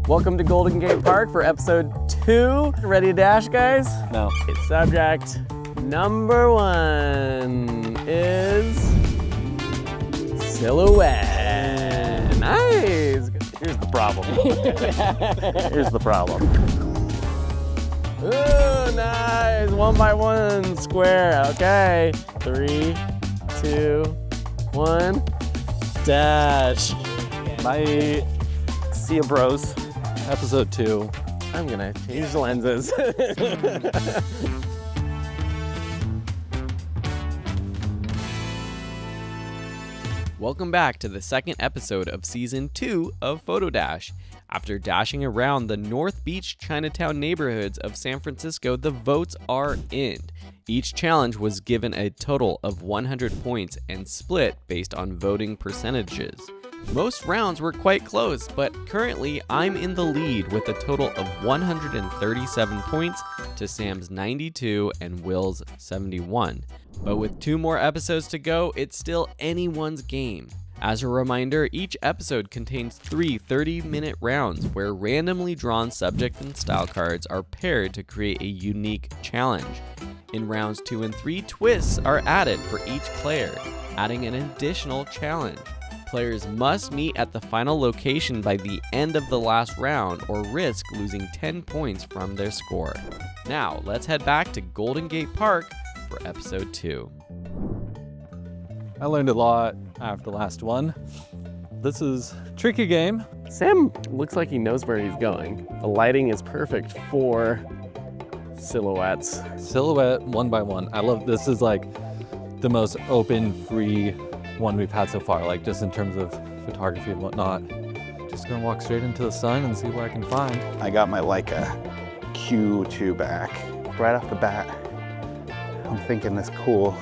Welcome to Golden Gate Park for episode 2. Ready to dash, guys? No. Subject number 1 is silhouette. Nice. Here's the problem. Here's the problem. Ooh, nice. 1 by 1 square. Okay. 3, 2, 1. Dash. Bye. See ya, bros. Episode 2. I'm gonna change the lenses. Welcome back to the second episode of season 2 of PhotoDash. After dashing around the North Beach Chinatown neighborhoods of San Francisco, the votes are in. Each challenge was given a total of 100 points and split based on voting percentages. Most rounds were quite close, but currently I'm in the lead with a total of 137 points to Sam's 92 and Will's 71. But with 2 more episodes to go, it's still anyone's game. As a reminder, each episode contains 3 30-minute rounds where randomly drawn subject and style cards are paired to create a unique challenge. In rounds 2 and 3, twists are added for each player, adding an additional challenge. Players must meet at the final location by the end of the last round or risk losing 10 points from their score. Now, let's head back to Golden Gate Park for episode 2. I learned a lot after the last one. This is a tricky game. Sam looks like he knows where he's going. The lighting is perfect for silhouettes. Silhouette 1 by 1. I love this. Is like the most open, free one we've had so far, like just in terms of photography and whatnot. Just gonna walk straight into the sun and see what I can find. I got my Leica Q2 back. Right off the bat, I'm thinking this cool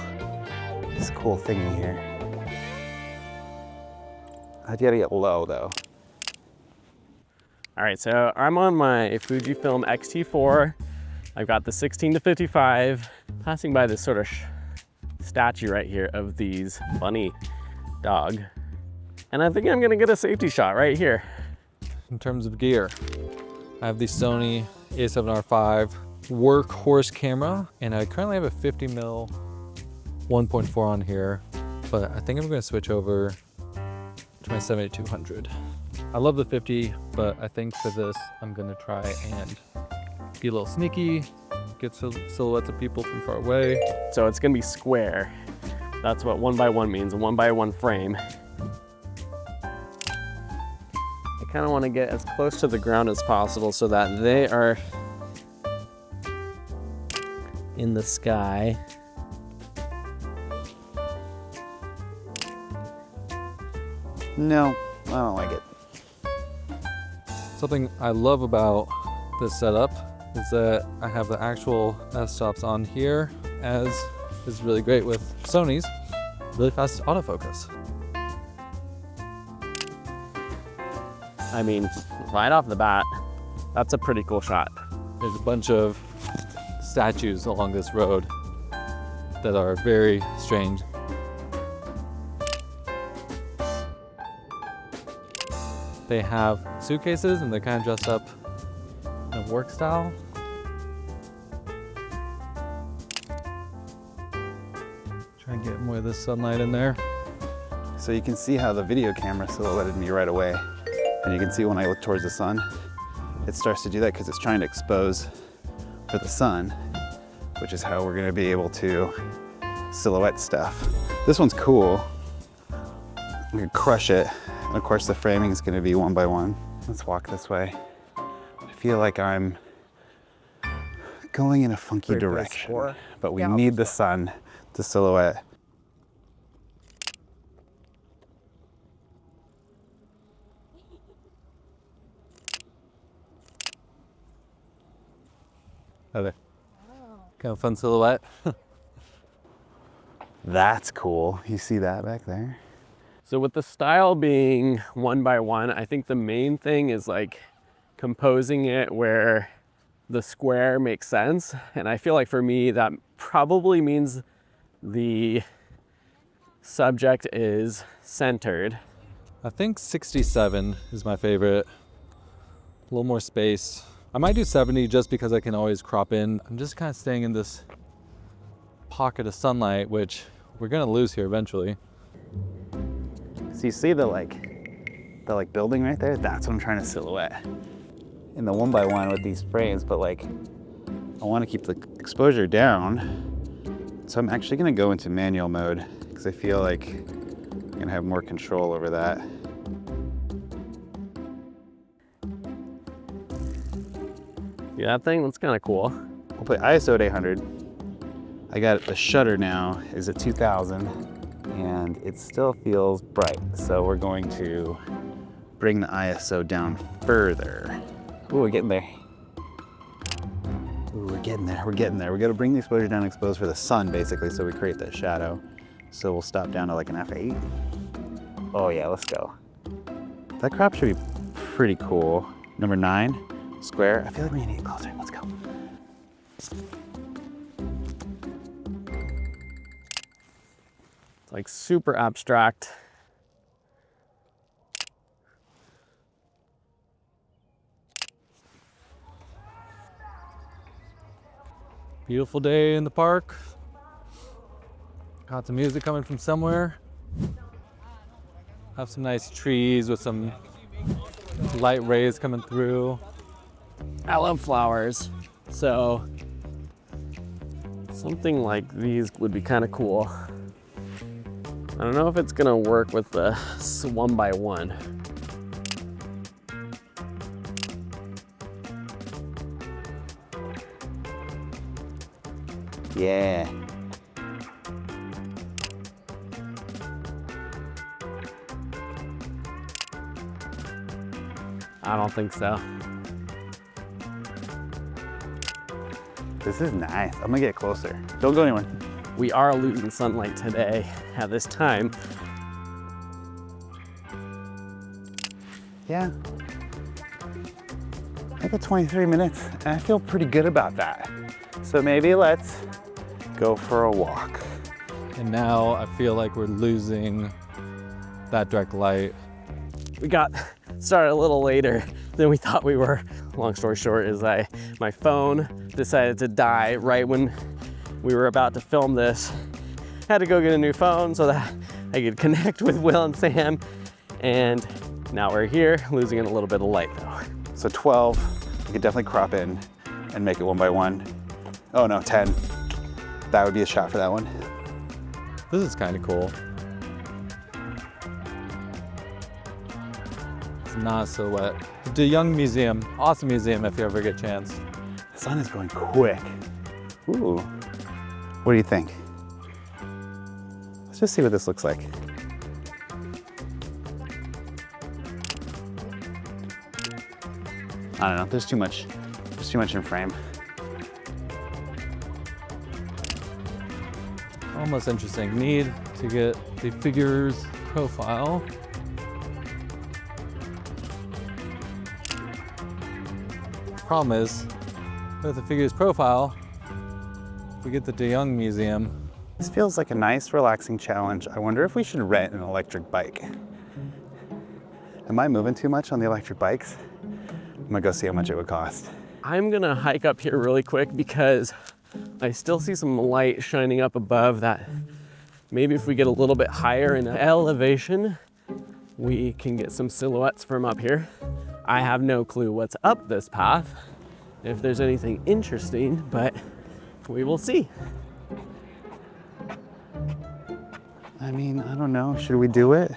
thingy here. I gotta get low though. All right, so I'm on my Fujifilm X-T4. I've got the 16 to 55, passing by this sort of statue right here of these bunny dog. And I think I'm gonna get a safety shot right here. In terms of gear, I have the Sony a7R5 workhorse camera, and I currently have a 50mm 1.4 on here, but I think I'm gonna switch over to my 7200. I love the 50, but I think for this, I'm gonna try and be a little sneaky, get silhouettes of people from far away. So it's gonna be square. That's what 1 by 1 means, a 1 by 1 frame. I kind of want to get as close to the ground as possible so that they are in the sky. No, I don't like it. Something I love about this setup is that I have the actual f-stops on here, as is really great with Sony's really fast autofocus. I mean, right off the bat, that's a pretty cool shot. There's a bunch of statues along this road that are very strange. They have suitcases and they're kind of dressed up in a work style. Try and get more of this sunlight in there. So you can see how the video camera silhouetted me right away. And you can see when I look towards the sun, it starts to do that because it's trying to expose for the sun, which is how we're gonna be able to silhouette stuff. This one's cool. We can crush it. And of course the framing is gonna be 1 by 1. Let's walk this way. I feel like I'm going in a funky direction, but we need the sun to silhouette. Oh, there. Kind of fun silhouette. That's cool. You see that back there? So with the style being 1 by 1, I think the main thing is like composing it where the square makes sense. And I feel like for me, that probably means the subject is centered. I think 67 is my favorite little more space. I might do 70 just because I can always crop in. I'm just kind of staying in this pocket of sunlight, which we're gonna lose here eventually. So you see the building right there? That's what I'm trying to silhouette in the 1x1 with these frames, but like I want to keep the exposure down. So I'm actually gonna go into manual mode because I feel like I'm gonna have more control over that. Yeah, that thing looks kind of cool. We'll play ISO at 800. I got the shutter now is at 2000 and it still feels bright. So we're going to bring the ISO down further. Ooh, we're getting there. Ooh, we're getting there, we're getting there. We gotta bring the exposure down exposed for the sun basically so we create that shadow. So we'll stop down to like an f8. Oh yeah, let's go. That crop should be pretty cool. Number 9, square. I feel like we need to get closer, let's go. It's like super abstract. Beautiful day in the park. Got some music coming from somewhere. Have some nice trees with some light rays coming through. I love flowers, so something like these would be kind of cool. I don't know if it's gonna work with the 1x1. Yeah. I don't think so. This is nice. I'm gonna get closer. Don't go anywhere. We are losing sunlight today at this time. Yeah. I got 23 minutes and I feel pretty good about that. So maybe let's go for a walk. And now I feel like we're losing that direct light. We got started a little later than we thought we were. Long story short is my phone decided to die right when we were about to film this. Had to go get a new phone so that I could connect with Will and Sam. And now we're here, losing a little bit of light though. So 12, we could definitely crop in and make it 1x1. Oh no, 10. That would be a shot for that one. This is kind of cool. It's not a silhouette. The De Young Museum, awesome museum if you ever get a chance. The sun is going quick. Ooh. What do you think? Let's just see what this looks like. I don't know, there's too much in frame. Almost interesting. Need to get the figure's profile. Problem is, with the figure's profile, if we get the De Young Museum. This feels like a nice, relaxing challenge. I wonder if we should rent an electric bike. Am I moving too much on the electric bikes? I'm gonna go see how much it would cost. I'm gonna hike up here really quick because I still see some light shining up above that. Maybe if we get a little bit higher in elevation, we can get some silhouettes from up here. I have no clue what's up this path, if there's anything interesting, but we will see. I mean, I don't know, should we do it?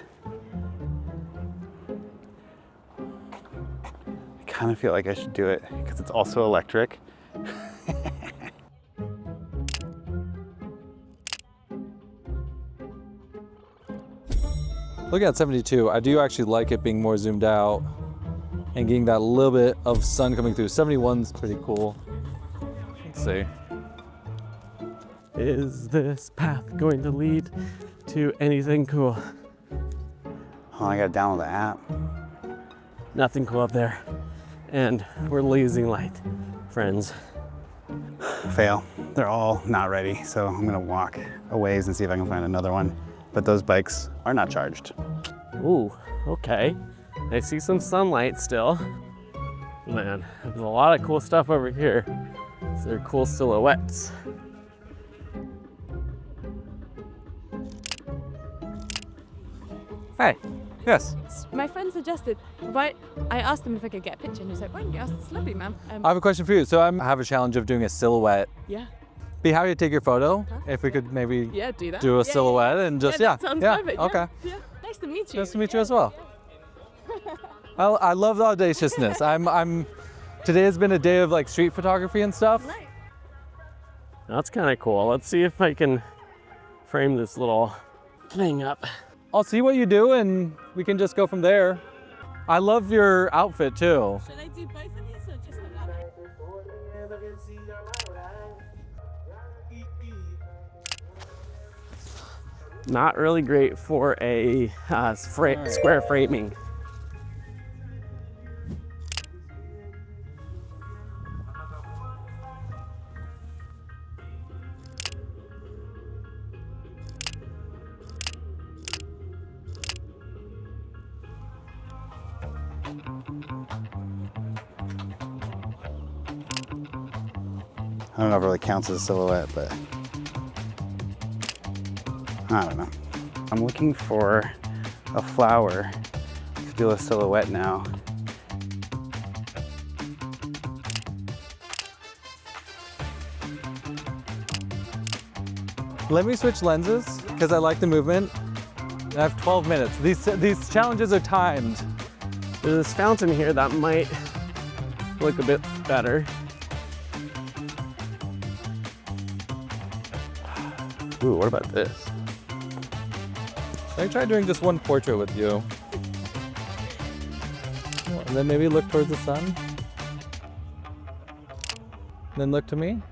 I kind of feel like I should do it because it's also electric. Look at 72. I do actually like it being more zoomed out and getting that little bit of sun coming through. 71's pretty cool. Let's see. Is this path going to lead to anything cool? Oh, I gotta download the app. Nothing cool up there. And we're losing light, friends. Fail. They're all not ready, so I'm gonna walk a ways and see if I can find another one. But those bikes are not charged. Ooh, okay. I see some sunlight still. Man, there's a lot of cool stuff over here. They're cool silhouettes. Hey, yes. My friend suggested, I asked him if I could get a picture, and he was like, why don't you ask the celebrity, ma'am? I have a question for you. So I have a challenge of doing a silhouette. Yeah. Be happy to take your photo. If we could maybe Yeah, do that. do a silhouette and just, that sounds perfect. Okay. Yeah. Nice to meet you. Nice to meet you as well. I love the audaciousness. Today has been a day of like street photography and stuff. Right. That's kind of cool. Let's see if I can frame this little thing up. I'll see what you do and we can just go from there. I love your outfit too. Should I do both of these or just the one? Not really great for a square framing. I don't know if it really counts as a silhouette, but I don't know. I'm looking for a flower to do a silhouette now. Let me switch lenses because I like the movement. I have 12 minutes. These challenges are timed. There's this fountain here that might look a bit better. Ooh, what about this? Let me try doing just one portrait with you. And then maybe look towards the sun. Then look to me.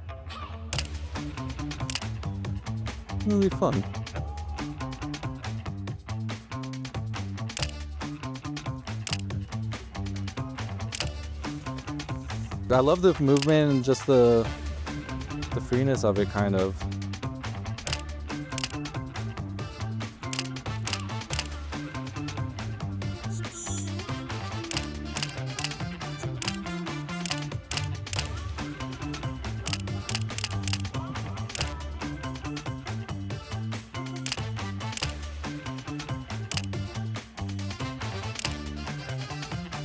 It'll be fun. I love the movement and just the freeness of it, kind of.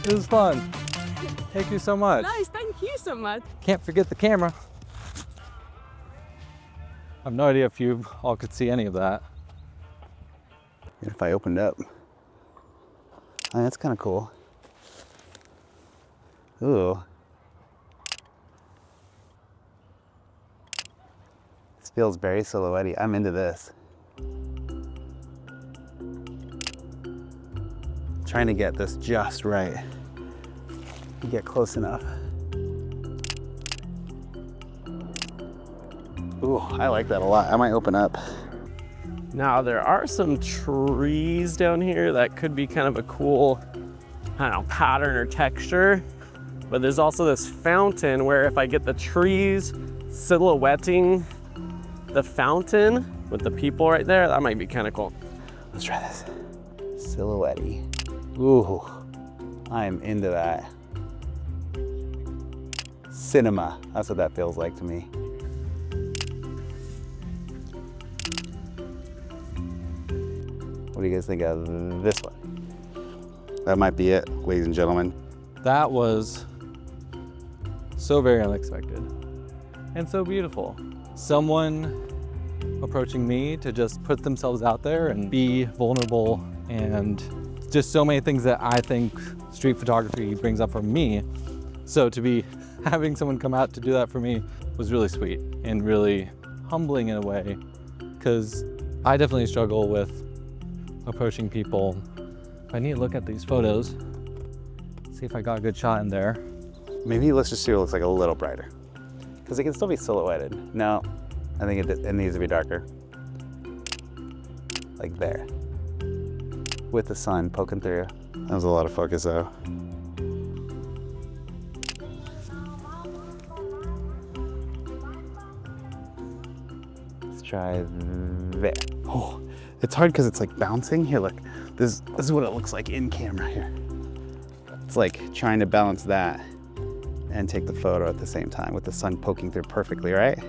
It was fun. Thank you so much. Nice, thank you so much. Can't forget the camera. I have no idea if you all could see any of that. And if I opened up, oh, that's kind of cool. Ooh. This feels very silhouette-y. I'm into this. Trying to get this just right. Get close enough. Ooh, I like that a lot. I might open up. Now there are some trees down here that could be kind of a cool, I don't know, pattern or texture. But there's also this fountain where if I get the trees silhouetting the fountain with the people right there, that might be kind of cool. Let's try this. Silhouette-y. Ooh, I am into that. Cinema, that's what that feels like to me. What do you guys think of this one? That might be it, ladies and gentlemen. That was so very unexpected and so beautiful. Someone approaching me to just put themselves out there and be vulnerable, and just so many things that I think street photography brings up for me. So to be having someone come out to do that for me was really sweet and really humbling in a way, because I definitely struggle with approaching people. I need to look at these photos, see if I got a good shot in there. Maybe let's just see what it looks like a little brighter, because it can still be silhouetted. No, I think it needs to be darker. Like there, with the sun poking through. That was a lot of focus though. Let's try there. Oh, it's hard because it's like bouncing. Here, look, this is what it looks like in camera here. It's like trying to balance that and take the photo at the same time with the sun poking through perfectly, right?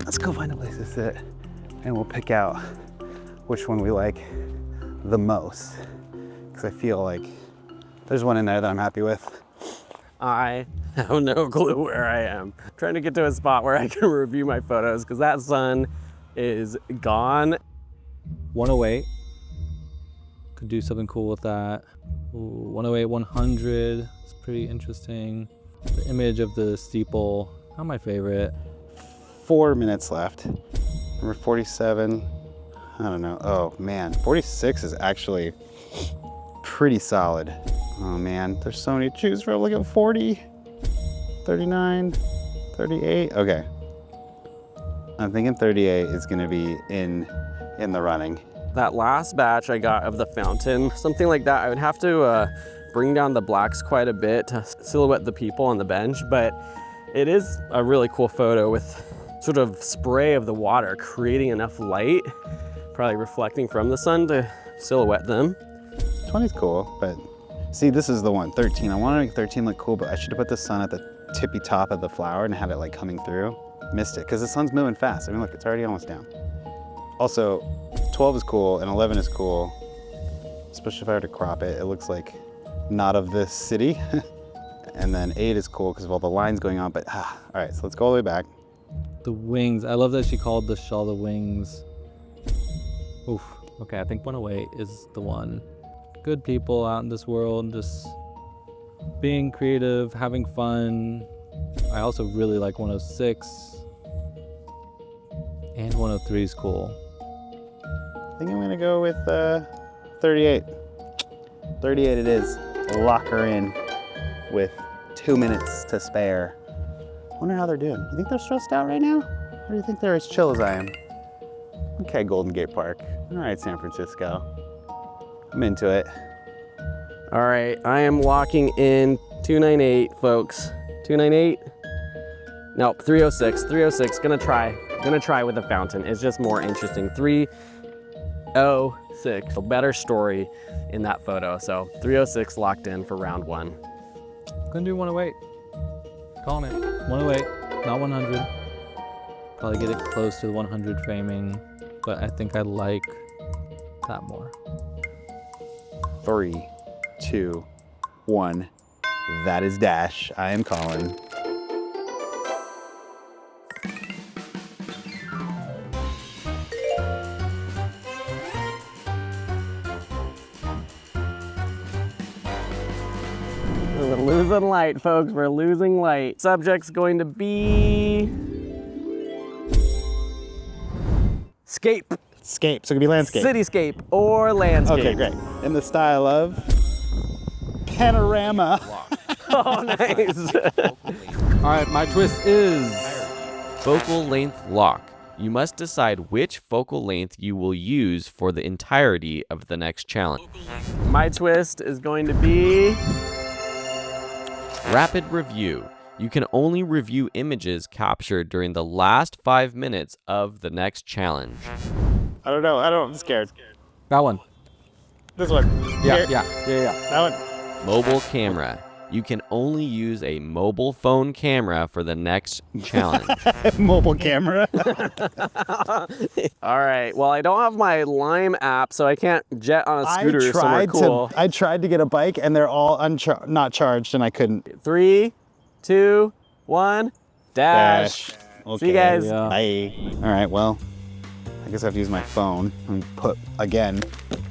Let's go find a place to sit and we'll pick out which one we like the most. Because I feel like there's one in there that I'm happy with. I have no clue where I am. I'm trying to get to a spot where I can review my photos because that sun is gone. 108. Could do something cool with that. Ooh, 108, 100. It's pretty interesting. The image of the steeple, not my favorite. 4 minutes left. Number 47. I don't know. Oh man, 46 is actually pretty solid. Oh man, there's so many to choose from. Look at 40, 39, 38. Okay. I'm thinking 38 is gonna be in the running. That last batch I got of the fountain, something like that, I would have to bring down the blacks quite a bit to silhouette the people on the bench, but it is a really cool photo with sort of spray of the water creating enough light, probably reflecting from the sun to silhouette them. 20 is cool, but see, this is the one, 13. I want to make 13 look cool, but I should have put the sun at the tippy top of the flower and have it like coming through. Missed it, because the sun's moving fast. I mean, look, it's already almost down. Also, 12 is cool and 11 is cool, especially if I were to crop it. It looks like not of this city. And then 8 is cool because of all the lines going on, but all right, so let's go all the way back. The wings, I love that she called the shawl the wings. Oof, okay, I think 108 is the one. Good people out in this world, just being creative, having fun. I also really like 106. And 103 is cool. I think I'm gonna go with 38. 38 it is. Lock her in with 2 minutes to spare. I wonder how they're doing. You think they're stressed out right now? Or do you think they're as chill as I am? Okay, Golden Gate Park. All right, San Francisco. I'm into it. All right, I am walking in 298, folks. 298? No, 306, 306, gonna try with the fountain. It's just more interesting. 306, a better story in that photo. So 306 locked in for round one. Gonna do 108. Calling it. 108, not 100. Probably get it close to the 100 framing, but I think I like that more. 3, 2, 1. That is Dash. I am calling. We're losing light, folks. We're losing light. Subject's going to be scape. Scape, so it could be landscape. Cityscape or landscape. Okay, great. In the style of Panorama. Oh, nice. All right, my twist is Focal length lock. You must decide which focal length you will use for the entirety of the next challenge. My twist is going to be Rapid review. You can only review images captured during the last 5 minutes of the next challenge. I don't know, I'm scared. that one. This one. Yeah, Here. yeah. That Mobile camera. You can only use a mobile phone camera for the next challenge. one. Mobile camera. all right. Well, I don't have my Lime app, so I can't jet on a scooter somewhere cool. I tried to get a bike and they're all not charged and I couldn't. 3, 2, 1, dash. Okay. See you guys. Yeah. Bye. All right, well, I guess I have to use my phone and put, again,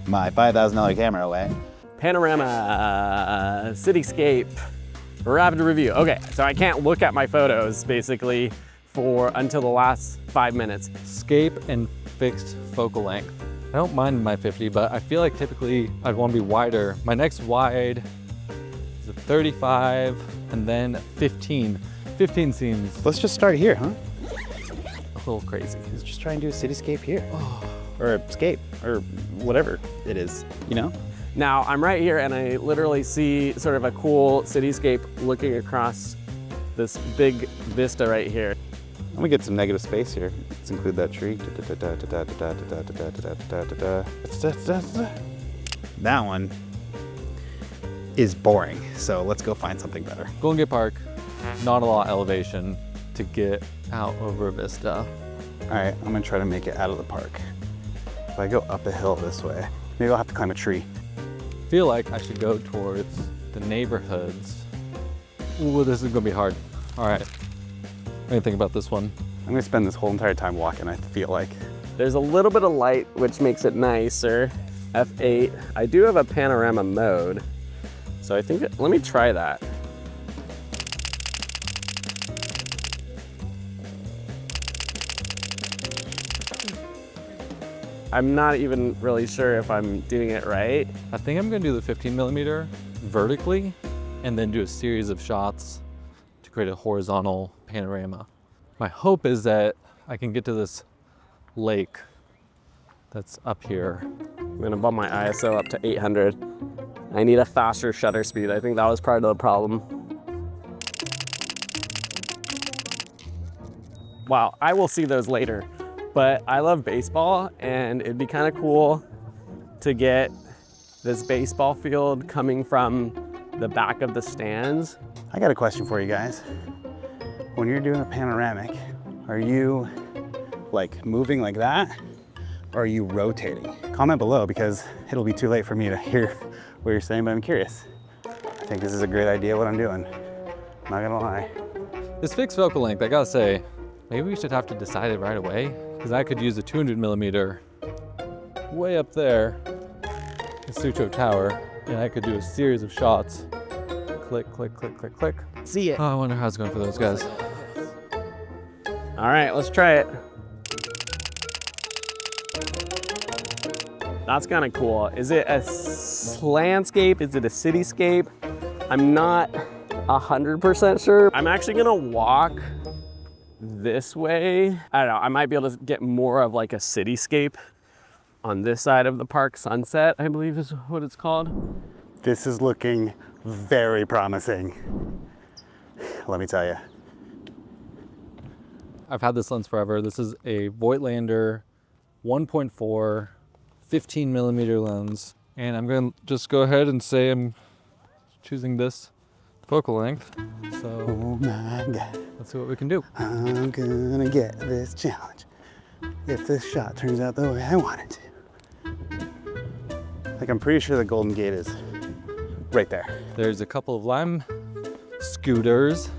my $5,000 camera away. Panorama, cityscape, rapid review. Okay, so I can't look at my photos basically until the last 5 minutes. Scape and fixed focal length. I don't mind my 50, but I feel like typically I'd want to be wider. My next wide is a 35 and then 15. 15 seems Let's just start here, huh? a little crazy. Let's just try and do a cityscape here. Or a scape, or whatever it is, you know? Now I'm right here and I literally see sort of a cool cityscape looking across this big vista right here. I'm gonna get some negative space here. Let's include that tree. That one is boring, so let's go find something better. Golden Gate Park, not a lot of elevation to get out over a vista. All right, I'm gonna try to make it out of the park. If I go up a hill this way, maybe I'll have to climb a tree. I feel like I should go towards the neighborhoods. Ooh, this is gonna be hard. All right, what do you think about this one? I'm gonna spend this whole entire time walking, I feel like. There's a little bit of light, which makes it nicer. F8. I do have a panorama mode, so I think, let me try that. I'm not even really sure if I'm doing it right. I think I'm gonna do the 15mm vertically and then do a series of shots to create a horizontal panorama. My hope is that I can get to this lake that's up here. I'm gonna bump my ISO up to 800. I need a faster shutter speed. I think that was part of the problem. Wow, I will see those later. But I love baseball, and it'd be kind of cool to get this baseball field coming from the back of the stands. I got a question for you guys. When you're doing a panoramic, are you like moving like that, or are you rotating? Comment below, because it'll be too late for me to hear what you're saying, but I'm curious. I think this is a great idea what I'm doing. I'm not gonna lie. This fixed focal length, I gotta say, maybe we should have to decide it right away, because I could use a 200mm way up there, the Sucho Tower, and I could do a series of shots. Click, click, click, click, click. See it. Oh, I wonder how it's going for those guys. All right, let's try it. That's kind of cool. Is it a landscape? Is it a cityscape? I'm not 100% sure. I'm actually gonna walk this way. I don't know, I might be able to get more of like a cityscape on this side of the park. Sunset, I believe is what it's called. This is looking very promising. Let me tell you. I've had this lens forever. This is a Voigtlander 1.4 15mm lens. And I'm gonna just go ahead and say I'm choosing this focal length. So Oh my God. let's see what we can do. I'm gonna get this challenge if this shot turns out the way I want it to. Like, I'm pretty sure the Golden Gate is right there. There's a couple of lime scooters.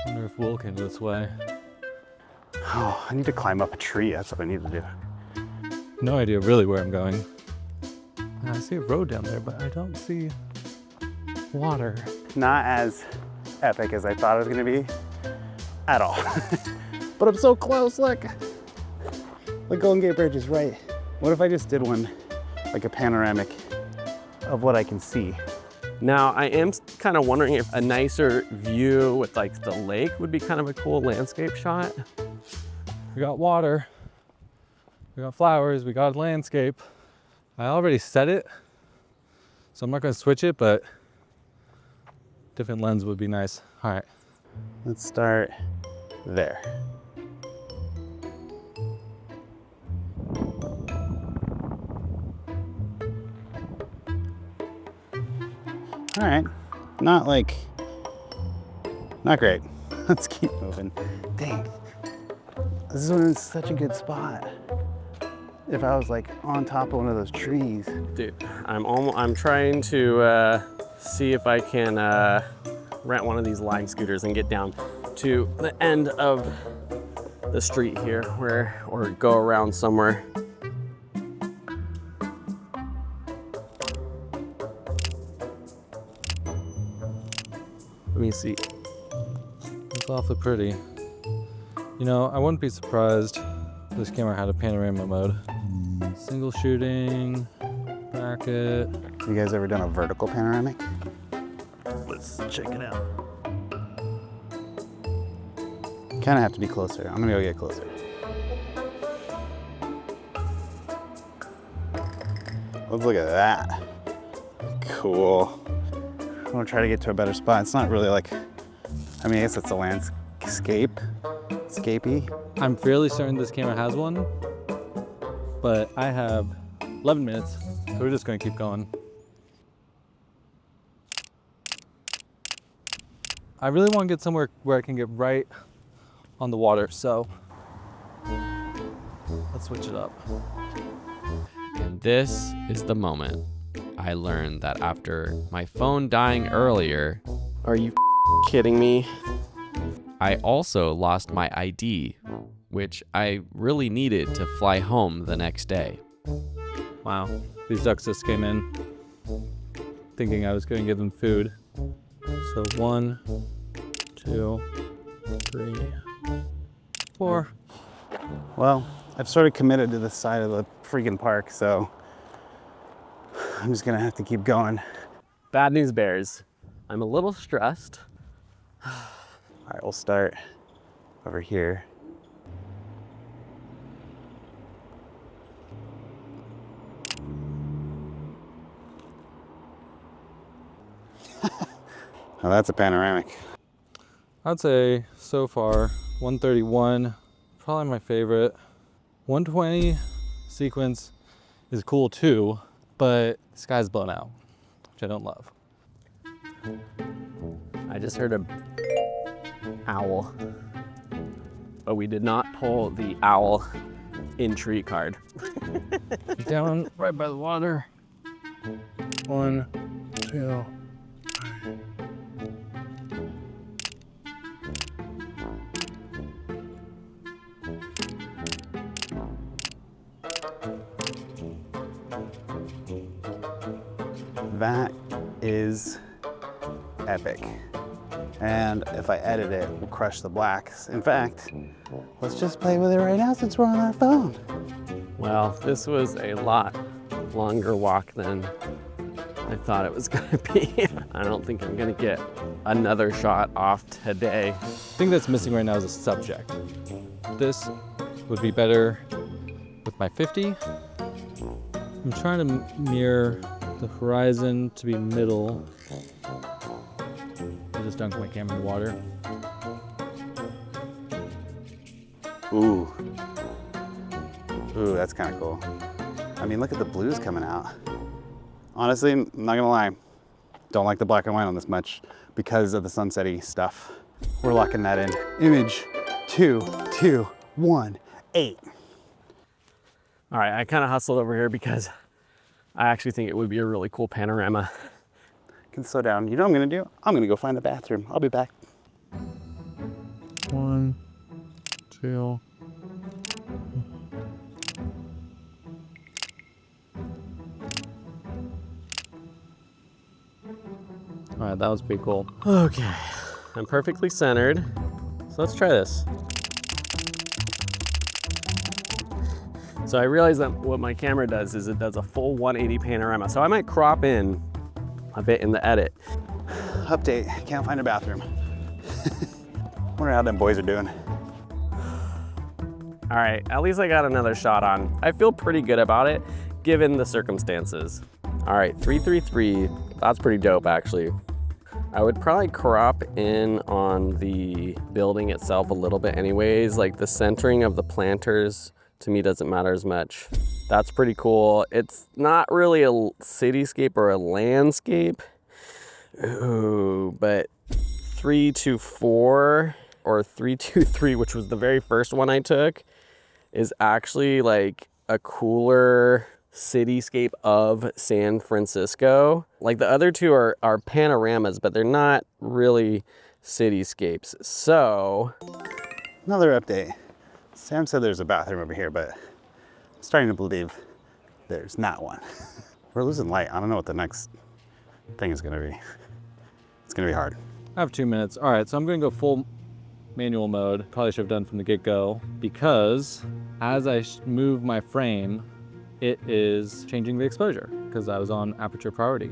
Wonder if Will came this way. Oh, I need to climb up a tree. That's what I need to do. No idea really where I'm going. I see a road down there, but I don't see water. Not as epic as I thought it was gonna be at all. But I'm so close, look. The Golden Gate Bridge is right. What if I just did one, like a panoramic of what I can see? Now, I am kind of wondering if a nicer view with like the lake would be kind of a cool landscape shot. We got water, we got flowers, we got landscape. I already set it, so I'm not gonna switch it, but different lens would be nice. All right. Let's start there. All right, not great. Let's keep moving. Dang, this is in such a good spot. If I was like on top of one of those trees. Dude, I'm trying to see if I can rent one of these Lime scooters and get down to the end of the street here, or go around somewhere. Let me see. It's awfully pretty. You know, I wouldn't be surprised if this camera had a panorama mode. Single shooting, bracket. You guys ever done a vertical panoramic? Let's check it out. Kind of have to be closer. I'm gonna go get closer. Let's look at that. Cool. I'm gonna try to get to a better spot. It's not really like, I mean, I guess it's a landscape, scapey. I'm fairly certain this camera has one, but I have 11 minutes, so we're just gonna keep going. I really want to get somewhere where I can get right on the water, so let's switch it up. And this is the moment I learned that after my phone dying earlier, Are you kidding me? I also lost my ID, which I really needed to fly home the next day. Wow, these ducks just came in thinking I was going to give them food. So 1, 2, 3, 4. Well, I've sort of committed to this side of the freaking park, so I'm just gonna have to keep going. Bad news bears. I'm a little stressed. All right, we'll start over here. Oh, that's a panoramic. I'd say so far 131, probably my favorite. 120 sequence is cool too, but the sky's blown out, which I don't love. I just heard a owl, but we did not pull the owl in tree card. Down right by the water. 1, 2. That is epic. And if I edit it, we'll crush the blacks. In fact, let's just play with it right now since we're on our phone. Well, this was a lot longer walk than I thought it was gonna be. I don't think I'm gonna get another shot off today. The thing that's missing right now is a subject. This would be better with my 50. I'm trying to mirror the horizon to be middle. I just dunked my camera in the water. Ooh. Ooh, that's kind of cool. I mean, look at the blues coming out. Honestly, I'm not gonna lie. Don't like the black and white on this much because of the sunsetty stuff. We're locking that in. Image 2, 2, 1, 8. All right, I kind of hustled over here because I actually think it would be a really cool panorama. Can slow down. You know what I'm gonna do? I'm gonna go find the bathroom. I'll be back. 1, 2. All right, that was pretty cool. Okay, I'm perfectly centered. So let's try this. So I realized that what my camera does is it does a full 180 panorama. So I might crop in a bit in the edit. Update, can't find a bathroom. Wonder how them boys are doing. All right, at least I got another shot on. I feel pretty good about it, given the circumstances. All right, 333, that's pretty dope actually. I would probably crop in on the building itself a little bit anyways, like the centering of the planters to me doesn't matter as much. That's pretty cool. It's not really a cityscape or a landscape. Ooh, but 324 or 323, which was the very first one I took, is actually like a cooler cityscape of San Francisco. Like the other two are panoramas, but they're not really cityscapes. So, Another update. Sam said there's a bathroom over here, but I'm starting to believe there's not one. We're losing light. I don't know what the next thing is gonna be. It's gonna be hard. I have 2 minutes. All right, so I'm gonna go full manual mode. Probably should have done from the get-go because as I move my frame, it is changing the exposure because I was on aperture priority.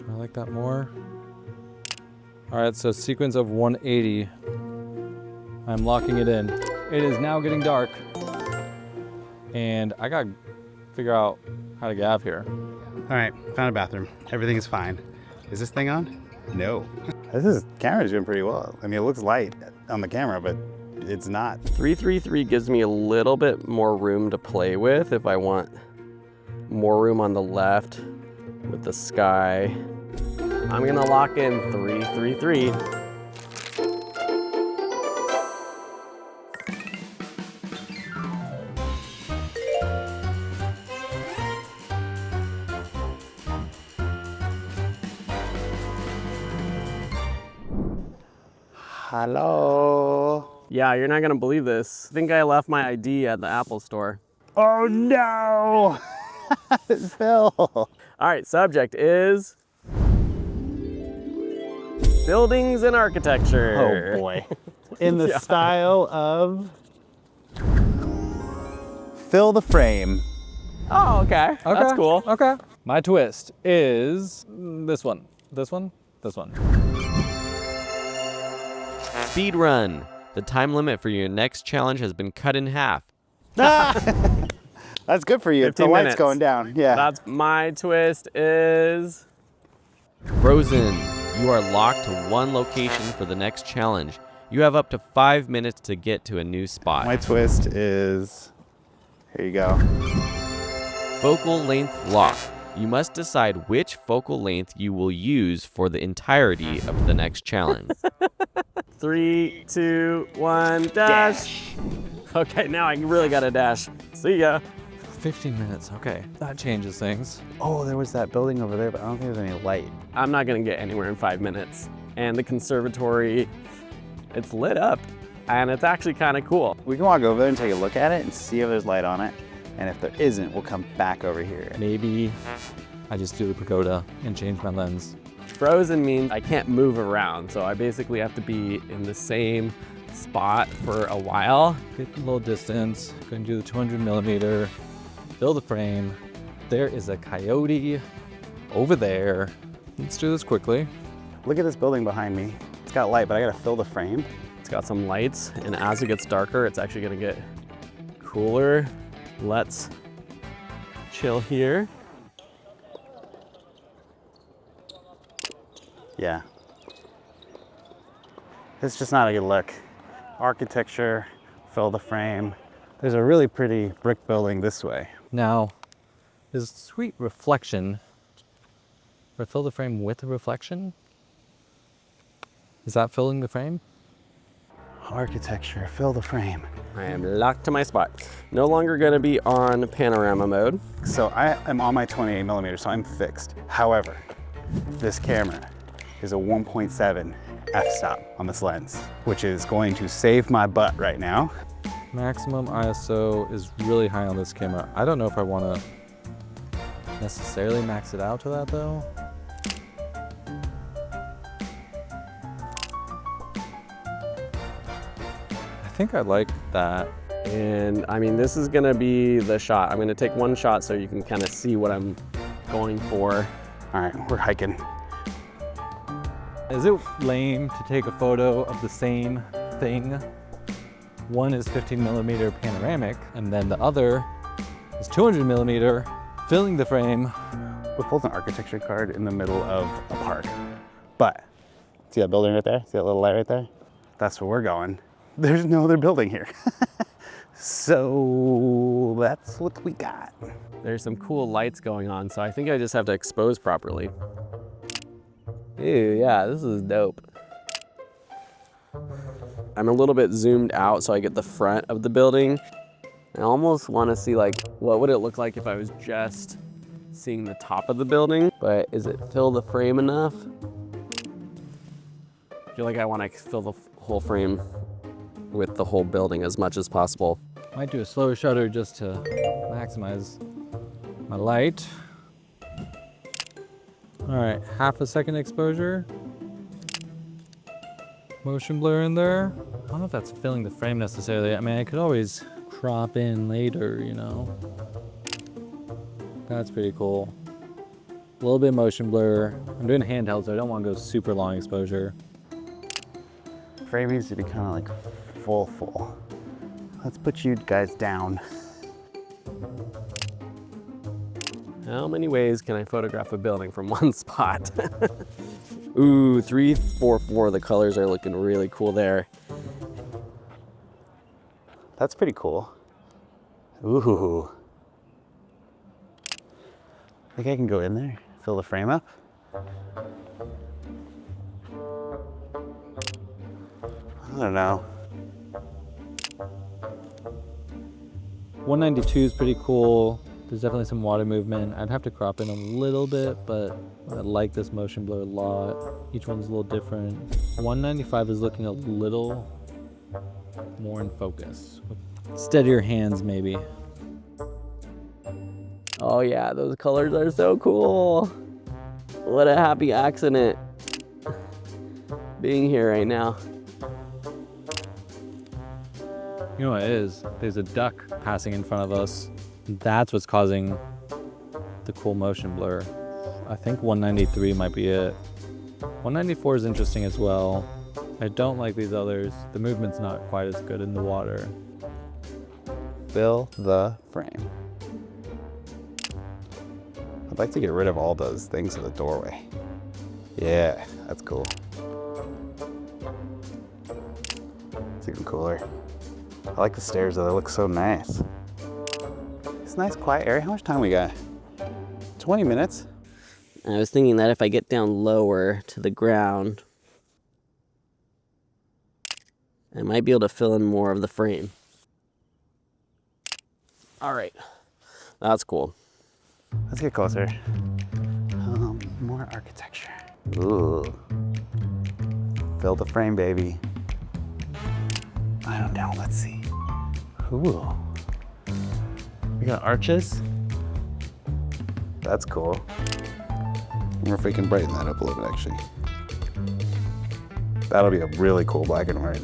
I like that more. All right, so sequence of 180. I'm locking it in. It is now getting dark and I gotta figure out how to get out of here. All right, found a bathroom. Everything is fine. Is this thing on? No. Camera's doing pretty well. I mean, it looks light on the camera, but it's not. 333 gives me a little bit more room to play with if I want more room on the left with the sky. I'm gonna lock in 333. Hello. Yeah, you're not gonna believe this. I think I left my ID at the Apple store. Oh no! Phil. All right, subject is buildings and architecture. Oh boy. In the style of fill the frame. Oh, okay. That's cool. Okay. My twist is this one, this one, this one. Speed run. The time limit for your next challenge has been cut in half. That's good for you. The 15 light's minutes. going down. Yeah. That's my twist is Frozen. You are locked to one location for the next challenge. You have up to 5 minutes to get to a new spot. My twist is, here you go. Focal length lock. You must decide which focal length you will use for the entirety of the next challenge. 3, 2, 1, dash. Okay, now I really gotta dash. See ya. 15 minutes, okay. That changes things. Oh, there was that building over there, but I don't think there's any light. I'm not gonna get anywhere in 5 minutes. And the conservatory, it's lit up and it's actually kind of cool. We can walk over there and take a look at it and see if there's light on it. And if there isn't, we'll come back over here. Maybe I just do the pagoda and change my lens. Frozen means I can't move around, so I basically have to be in the same spot for a while. Get a little distance, going to do the 200 millimeter, build the frame. There is a coyote over there. Let's do this quickly. Look at this building behind me. It's got light, but I gotta fill the frame. It's got some lights, and as it gets darker, it's actually gonna get cooler. Let's chill here. Yeah. It's just not a good look. Architecture, fill the frame. There's a really pretty brick building this way. Now, this sweet reflection, or fill the frame with a reflection? Is that filling the frame? Architecture, fill the frame. I am locked to my spot. No longer gonna be on panorama mode. So I am on my 28 millimeter, so I'm fixed. However, this camera is a 1.7 f-stop on this lens, which is going to save my butt right now. Maximum ISO is really high on this camera. I don't know if I want to necessarily max it out to that though. I think I like that. And I mean, this is gonna be the shot. I'm gonna take one shot so you can kind of see what I'm going for. All right, we're hiking. Is it lame to take a photo of the same thing? One is 15 millimeter panoramic, and then the other is 200 millimeter, filling the frame. We pulled an architecture card in the middle of a park. But, see that building right there? See that little light right there? That's where we're going. There's no other building here. So that's what we got. There's some cool lights going on, so I think I just have to expose properly. Ew, yeah, this is dope. I'm a little bit zoomed out so I get the front of the building. I almost want to see like, what would it look like if I was just seeing the top of the building, but is it fill the frame enough? I feel like I want to fill the whole frame with the whole building as much as possible. Might do a slower shutter just to maximize my light. All right, half a second exposure. Motion blur in there. I don't know if that's filling the frame necessarily. I mean, I could always crop in later, you know. That's pretty cool. A little bit of motion blur. I'm doing handheld, so I don't want to go super long exposure. Frame needs to be kind of like full. Let's put you guys down. How many ways can I photograph a building from one spot? Ooh, 344, the colors are looking really cool there. That's pretty cool. Ooh. I think I can go in there. fill the frame up. I don't know. 192 is pretty cool. There's definitely some water movement. I'd have to crop in a little bit, but I like this motion blur a lot. Each one's a little different. 195 is looking a little more in focus. Steadier hands, maybe. Oh yeah, those colors are so cool. What a happy accident being here right now. You know what it is? There's a duck passing in front of us. That's what's causing the cool motion blur. I think 193 might be it. 194 is interesting as well. I don't like these others. The movement's not quite as good in the water. Fill the frame. I'd like to get rid of all those things in the doorway. Yeah, that's cool. It's even cooler. I like the stairs though, they look so nice. It's a nice quiet area. How much time we got? 20 minutes. I was thinking that if I get down lower to the ground, I might be able to fill in more of the frame. All right, that's cool. Let's get closer. More architecture. Ooh. Fill the frame, baby. I don't know, let's see. Ooh. We got arches. That's cool. I wonder if we can brighten that up a little bit, actually. That'll be a really cool black and white.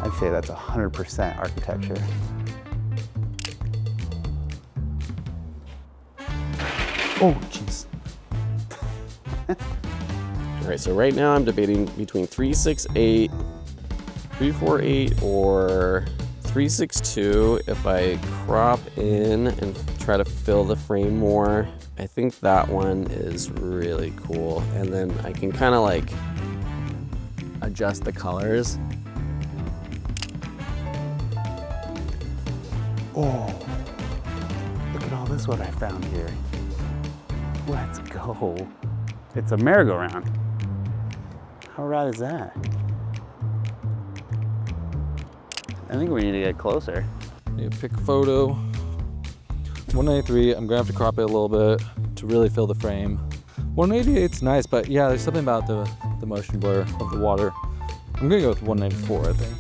I'd say that's 100% architecture. Oh, jeez. All right, so right now I'm debating between 368, 348, or 362. If I crop in and try to fill the frame more, I think that one is really cool. And then I can kind of like adjust the colors. Oh, look at all this what I found here. Let's go. It's a merry-go-round. How rad is that? I think we need to get closer. Need to pick a photo. 193, I'm gonna have to crop it a little bit to really fill the frame. 188's nice, but yeah, there's something about the motion blur of the water. I'm gonna go with 194, I think.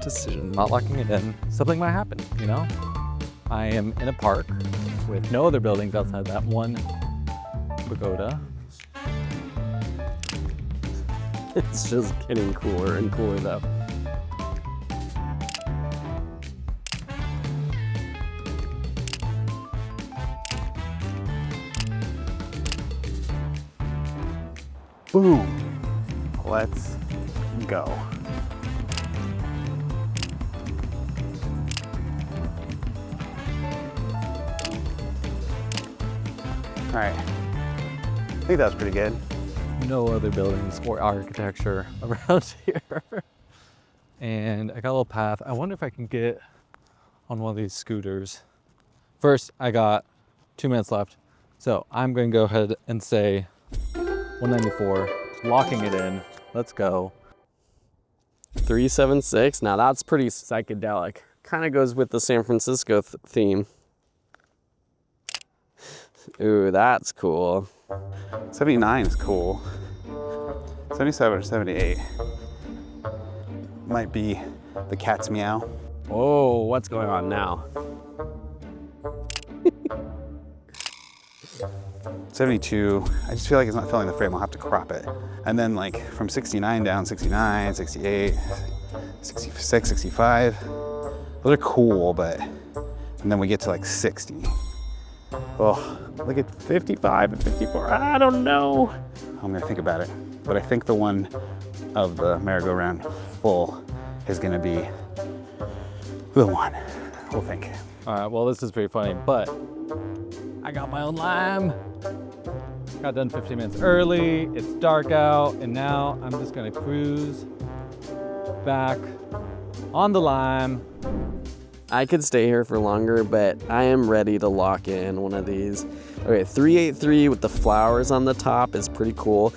Decision. Not locking it in. Something might happen, you know? I am in a park with no other buildings outside that one pagoda. It's just getting cooler and cooler though. Boom. Let's go. All right, I think that was pretty good. No other buildings or architecture around here. And I got a little path. I wonder if I can get on one of these scooters. First, I got 2 minutes left. So I'm going to go ahead and say 194, locking it in. Let's go. 376, now that's pretty psychedelic. Kind of goes with the San Francisco theme. Ooh, that's cool. 79 is cool. 77 or 78 might be the cat's meow. Whoa, what's going on now? 72, I just feel like it's not filling the frame. I'll have to crop it. And then like from 69 down, 69, 68, 66, 65. Those are cool, but, and then we get to like 60. Oh, look at 55 and 54. I don't know. I'm gonna think about it. But I think the one of the merry-go-round full is gonna be the one. We'll think. All right, well, this is pretty funny, but I got my own lime. Got done 15 minutes early. It's dark out, and now I'm just gonna cruise back on the lime I could stay here for longer, but I am ready to lock in one of these. Okay, 383 with the flowers on the top is pretty cool.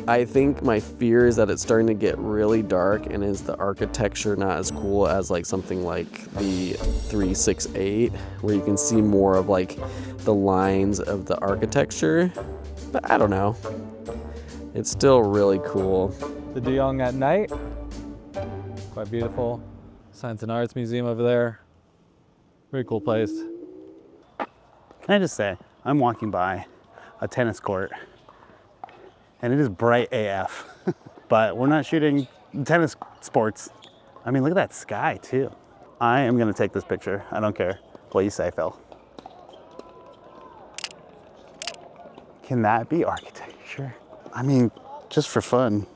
I think my fear is that it's starting to get really dark, and is the architecture not as cool as like something like the 368, where you can see more of like the lines of the architecture. But I don't know. It's still really cool. The De Young at night. Quite beautiful. Science and Arts Museum over there. Very cool place. Can I just say, I'm walking by a tennis court and it is bright AF, but we're not shooting tennis sports. I mean, look at that sky too. I am gonna take this picture. I don't care what you say, Phil. Can that be architecture? I mean, just for fun.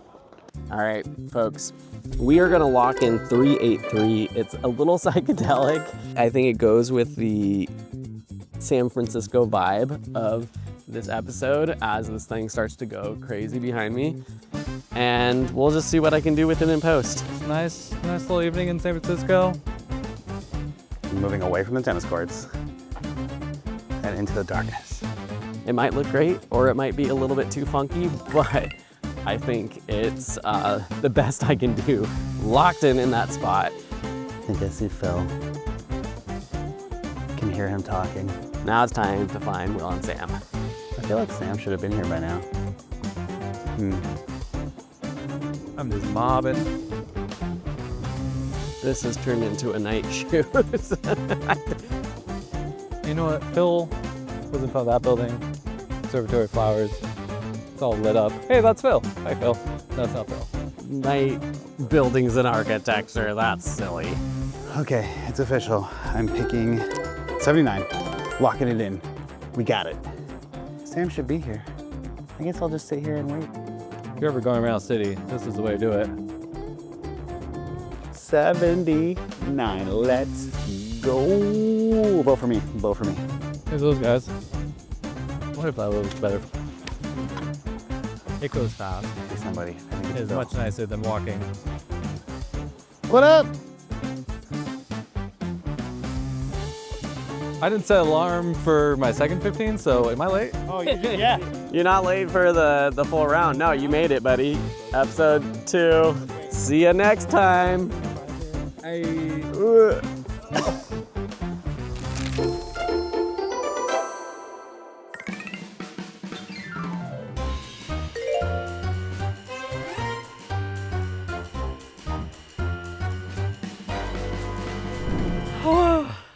All right, folks, we are gonna lock in 383. It's a little psychedelic. I think it goes with the San Francisco vibe of this episode as this thing starts to go crazy behind me. And we'll just see what I can do with it in post. It's nice little evening in San Francisco. Moving away from the tennis courts and into the darkness. It might look great, or it might be a little bit too funky, but I think it's the best I can do. Locked in that spot. I think I see Phil. Can hear him talking. Now it's time to find Will and Sam. I feel like Sam should have been here by now. I'm just mobbing. This has turned into a night shoot. You know what? Phil was in front of that building. Observatory flowers. It's all lit up. Hey, that's Phil. Hi, Phil. No, it's not Phil. Night buildings and architecture, that's silly. Okay, it's official. I'm picking 79, locking it in. We got it. Sam should be here. I guess I'll just sit here and wait. If you're ever going around the city, this is the way to do it. 79, let's go. Vote for me, vote for me. Here's those guys. What if that was better? It goes fast. Hey, somebody. I think It is Phil. much nicer than walking. What up? I didn't set alarm for my second 15, so am I late? Oh, yeah. You're not late for the full round. No, you made it, buddy. Episode 2. See you next time.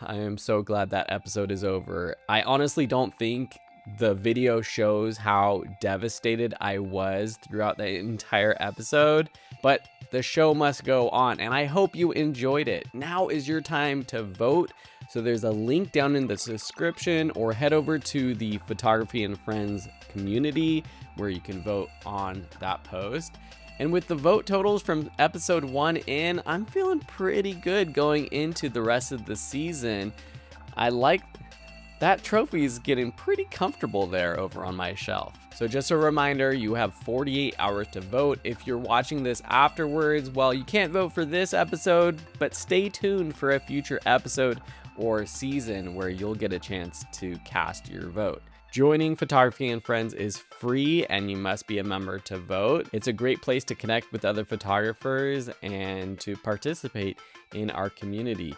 I am so glad that episode is over. I honestly don't think the video shows how devastated I was throughout the entire episode, but the show must go on, and I hope you enjoyed it. Now is your time to vote. So there's a link down in the description, or head over to the Photography and Friends community where you can vote on that post. And with the vote totals from episode 1 in, I'm feeling pretty good going into the rest of the season. I like that trophy's getting pretty comfortable there over on my shelf. So just a reminder, you have 48 hours to vote. If you're watching this afterwards, well, you can't vote for this episode, but stay tuned for a future episode or season where you'll get a chance to cast your vote. Joining Photography and Friends is free, and you must be a member to vote. It's a great place to connect with other photographers and to participate in our community.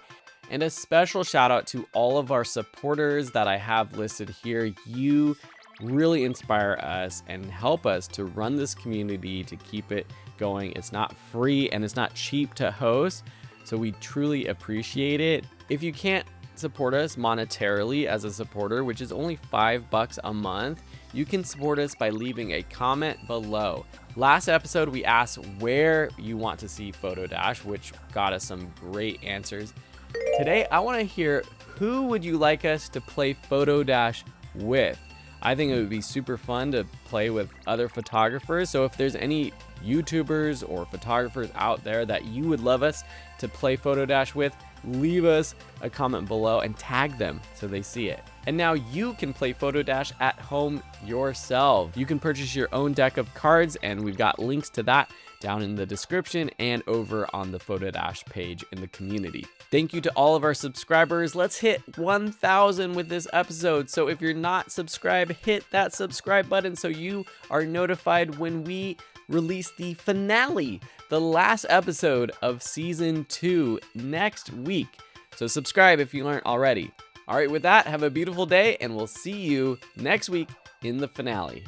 And a special shout out to all of our supporters that I have listed here. You really inspire us and help us to run this community, to keep it going. It's not free and it's not cheap to host, so we truly appreciate it. If you can't support us monetarily as a supporter, which is only $5 a month, you can support us by leaving a comment below. Last episode, we asked where you want to see PhotoDash, which got us some great answers. Today, I want to hear, who would you like us to play PhotoDash with? I think it would be super fun to play with other photographers. So if there's any YouTubers or photographers out there that you would love us to play PhotoDash with, leave us a comment below and tag them so they see it. And now you can play PhotoDash at home yourself. You can purchase your own deck of cards, and we've got links to that down in the description and over on the PhotoDash page in the community. Thank you to all of our subscribers. Let's hit 1,000 with this episode. So if you're not subscribed, hit that subscribe button so you are notified when we release the finale, the last episode of season 2 next week. So subscribe if you aren't already. All right, with that, have a beautiful day, and we'll see you next week in the finale.